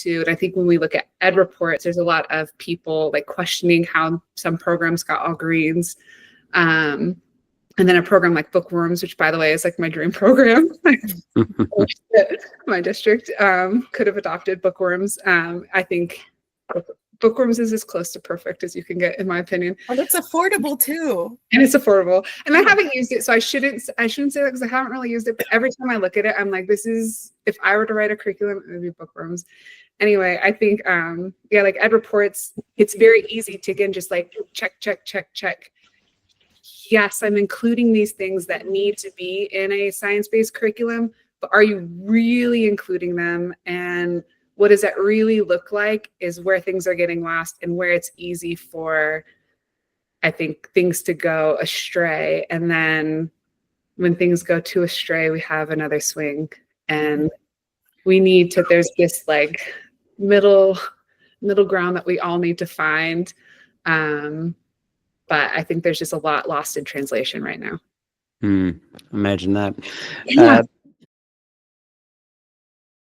and I think when we look at EdReports, there's a lot of people like questioning how some programs got all greens. And then a program like Bookworms, which by the way is like my dream program. My district could have adopted Bookworms. I think Bookworms is as close to perfect as you can get, in my opinion. And it's affordable too. And it's affordable. And I haven't used it, so I shouldn't say that because I haven't really used it. But every time I look at it, I'm like, this is, if I were to write a curriculum, it would be Bookworms. Anyway, I think, like EdReports, it's very easy to, again, just like check. Yes, I'm including these things that need to be in a science-based curriculum, but are you really including them? And what does that really look like is where things are getting lost and where it's easy for, I think, things to go astray. And then when things go too astray, we have another swing. And we need to, there's this like middle ground that we all need to find. But I think there's just a lot lost in translation right now. Imagine that. Yeah.